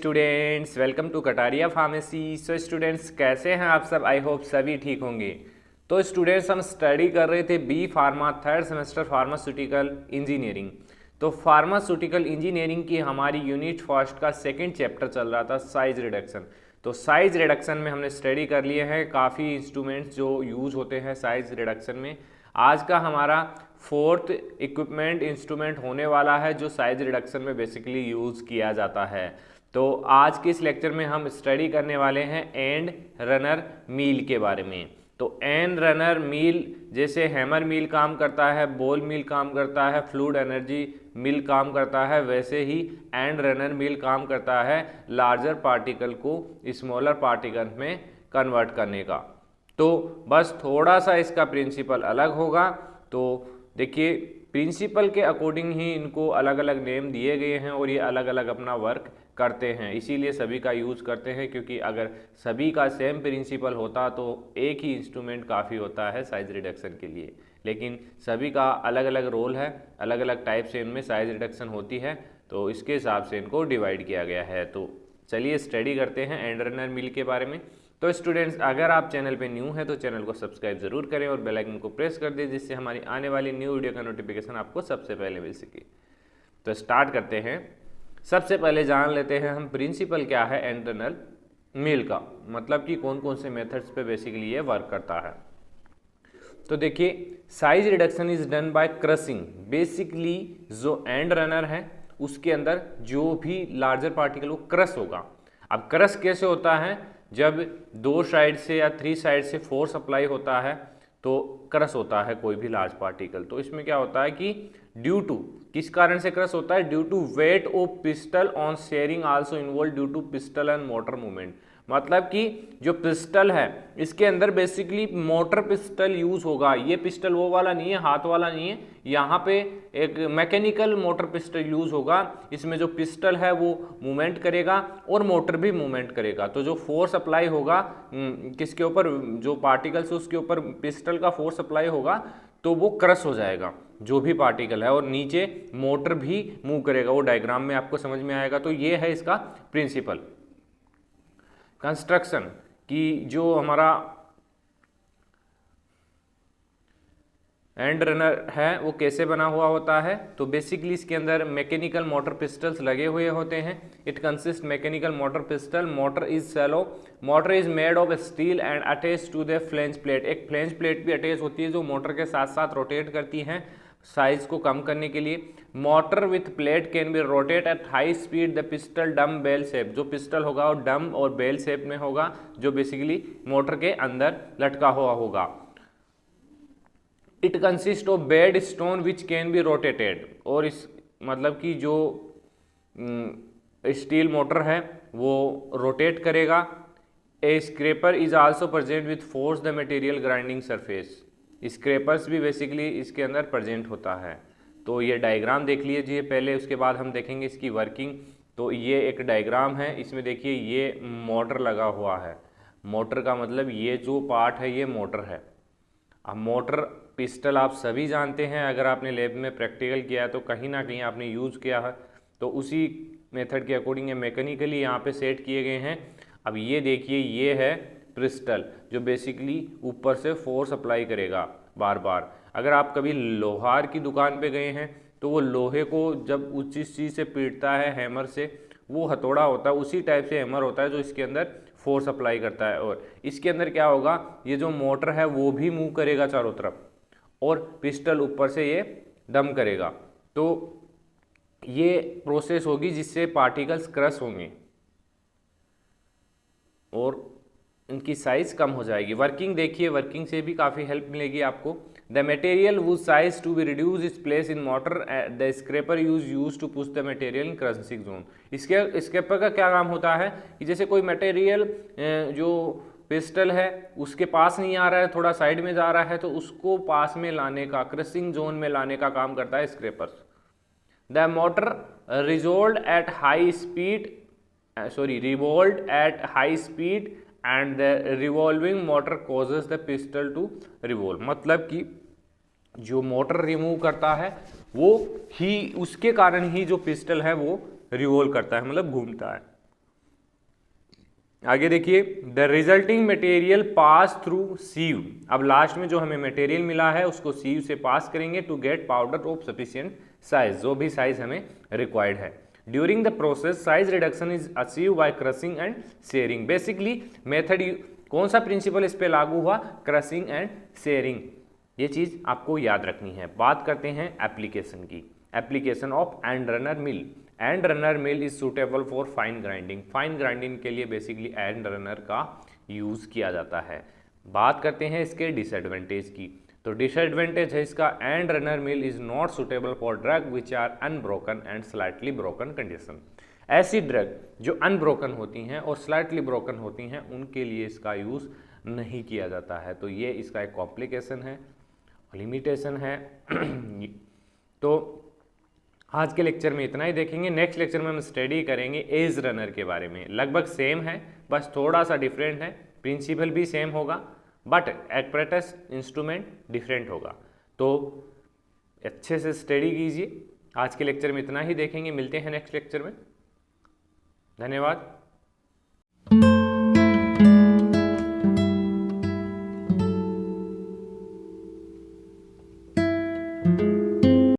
Students, welcome to Kataria Pharmacy. So students, कैसे हैं आप सब? आई होप सभी ठीक होंगे। तो स्टूडेंट्स, हम स्टडी कर रहे थे B pharma third semester pharmaceutical engineering. तो फार्मास्यूटिकल इंजीनियरिंग की हमारी यूनिट फर्स्ट का सेकंड चैप्टर चल रहा था, साइज रिडक्शन। तो साइज रिडक्शन में हमने स्टडी कर लिए हैं काफ़ी इंस्ट्रूमेंट्स जो यूज़ होते हैं साइज रिडक्शन में। आज का हमारा फोर्थ इक्विपमेंट इंस्ट्रूमेंट होने वाला है जो साइज रिडक्शन में बेसिकली यूज़ किया जाता है। तो आज के इस लेक्चर में हम स्टडी करने वाले हैं एंड रनर मील के बारे में। तो एंड रनर मील जैसे हैमर मील काम करता है, बॉल मील काम करता है, फ्लूइड एनर्जी मिल काम करता है, वैसे ही एंड रनर मिल काम करता है लार्जर पार्टिकल को स्मॉलर पार्टिकल में कन्वर्ट करने का। तो बस थोड़ा सा इसका प्रिंसिपल अलग होगा। तो देखिए, प्रिंसिपल के अकॉर्डिंग ही इनको अलग अलग नेम दिए गए हैं और ये अलग अलग अपना वर्क करते हैं, इसीलिए सभी का यूज़ करते हैं। क्योंकि अगर सभी का सेम प्रिंसिपल होता तो एक ही इंस्ट्रूमेंट काफ़ी होता है साइज रिडक्शन के लिए, लेकिन सभी का अलग अलग रोल है, अलग अलग टाइप से इनमें साइज रिडक्शन होती है, तो इसके हिसाब से इनको डिवाइड किया गया है। तो चलिए स्टडी करते हैं एंड रनर मिल के बारे में। तो स्टूडेंट्स, अगर आप चैनल पे न्यू हैं तो चैनल को सब्सक्राइब जरूर करें और बेल आइकन को प्रेस कर दें, जिससे हमारी आने वाली न्यू वीडियो का नोटिफिकेशन आपको सबसे पहले मिल सके। तो स्टार्ट करते हैं। सबसे पहले जान लेते हैं हम प्रिंसिपल क्या है एंड रनर मिल का, मतलब कि कौन कौन से मेथड्स पे बेसिकली ये वर्क करता है। तो देखिए, size reduction is done by crushing. Basically जो एंड रनर है उसके अंदर जो भी लार्जर पार्टिकल वो क्रश होगा। अब क्रश कैसे होता है? जब दो साइड से या थ्री साइड से फोर्स अप्लाई होता है तो क्रश होता है कोई भी लार्ज पार्टिकल। तो इसमें क्या होता है कि ड्यू टू, किस कारण से क्रश होता है? Due to weight of pestle on shearing also involve due to pestle and mortar movement. मतलब कि जो पिस्टल है इसके अंदर बेसिकली मोटर पिस्टल यूज होगा। ये पिस्टल वो वाला नहीं है, हाथ वाला नहीं है, यहाँ पे एक मैकेनिकल मोटर पिस्टल यूज होगा। इसमें जो पिस्टल है वो मूवमेंट करेगा और मोटर भी मूवमेंट करेगा। तो जो फोर्स अप्लाई होगा किसके ऊपर, जो पार्टिकल्स उसके ऊपर पिस्टल का फोर्स अप्लाई होगा तो वो क्रश हो जाएगा जो भी पार्टिकल है, और नीचे मोटर भी मूव करेगा। वो डायग्राम में आपको समझ में आएगा। तो ये है इसका प्रिंसिपल। कंस्ट्रक्शन की जो हमारा एंड रनर है वो कैसे बना हुआ होता है? तो बेसिकली इसके अंदर मैकेनिकल मोटर पिस्टल्स लगे हुए होते हैं। It consist mechanical mortar pestle. Mortar is shallow. Mortar is made of steel and attach to the flange plate. एक फ्लेंज प्लेट भी अटैच होती है जो मोटर के साथ साथ रोटेट करती है साइज को कम करने के लिए। Motor with plate can be rotate eight high speed. The pistol डम बेल शेप। जो पिस्टल होगा वो डम और बेल शेप में होगा, जो बेसिकली मोटर के अंदर लटका हुआ होगा। It consist of bed stone which can be rotated. और इस मतलब कि जो स्टील मोटर है वो रोटेट करेगा। A scraper is also present with force the material grinding surface. Scrapers भी बेसिकली इसके अंदर प्रेजेंट होता है। तो ये डायग्राम देख लीजिए पहले, उसके बाद हम देखेंगे इसकी वर्किंग। तो ये एक डायग्राम है, इसमें देखिए ये मोटर लगा हुआ है। मोटर का मतलब ये जो पार्ट है ये मोटर है। अब मोटर पिस्टल आप सभी जानते हैं, अगर आपने लैब में प्रैक्टिकल किया है तो कहीं ना कहीं आपने यूज़ किया है। तो उसी मेथड के अकॉर्डिंग ये मैकेनिकली यहाँ पे सेट किए गए हैं। अब ये देखिए, ये है पिस्टल जो बेसिकली ऊपर से फोर्स अप्लाई करेगा बार बार। अगर आप कभी लोहार की दुकान पे गए हैं तो वो लोहे को जब उस चीज़ से पीटता है हैमर से, वो हथौड़ा होता है, उसी टाइप से हैमर होता है जो इसके अंदर फोर्स अप्लाई करता है। और इसके अंदर क्या होगा, ये जो मोटर है वो भी मूव करेगा चारों तरफ और पिस्टल ऊपर से ये डम करेगा। तो ये प्रोसेस होगी जिससे पार्टिकल्स क्रश होंगे और इनकी साइज कम हो जाएगी। वर्किंग देखिए, वर्किंग से भी काफ़ी हेल्प मिलेगी आपको। The material would size to be reduce is place in mortar. The scraper use to push the material in crushing zone. इसके स्क्रेपर का क्या काम होता है कि जैसे कोई मटेरियल जो पिस्टल है उसके पास नहीं आ रहा है, थोड़ा साइड में जा रहा है, तो उसको पास में लाने का, क्रशिंग जोन में लाने का काम करता है scraper. The mortar revolve at high speed and the revolving mortar causes the pestle to revolve. मतलब कि जो मोटर रिमूव करता है वो ही, उसके कारण ही जो पिस्टल है वो रिवॉल्व करता है, मतलब घूमता है। आगे देखिए, the resulting material pass through sieve. अब लास्ट में जो हमें मटेरियल मिला है उसको सीव से पास करेंगे to get powder of sufficient size, जो भी साइज हमें रिक्वायर्ड है। During the process size reduction is achieve by crushing and shearing. Basically method, कौन सा प्रिंसिपल इस पे लागू हुआ? Crushing and shearing. ये चीज़ आपको याद रखनी है। बात करते हैं एप्लीकेशन की। Application of and runner mill. And runner mill is suitable for fine grinding. Fine grinding के लिए बेसिकली एंड रनर का यूज़ किया जाता है। बात करते हैं इसके डिसएडवांटेज की। तो डिसएडवांटेज है इसका, end runner mill is not suitable for drug which are unbroken and slightly broken condition. ऐसी ड्रग जो अनब्रोकन होती हैं और स्लाइटली ब्रोकन होती हैं उनके लिए इसका यूज़ नहीं किया जाता है। तो ये इसका एक कॉम्प्लिकेशन है, लिमिटेशन है। तो आज के लेक्चर में इतना ही देखेंगे। नेक्स्ट लेक्चर में हम स्टडी करेंगे एज रनर के बारे में। लगभग सेम है, बस थोड़ा सा डिफरेंट है। प्रिंसिपल भी सेम होगा बट एपरेटस इंस्ट्रूमेंट डिफरेंट होगा। तो अच्छे से स्टडी कीजिए। आज के लेक्चर में इतना ही देखेंगे, मिलते हैं नेक्स्ट लेक्चर में। धन्यवाद।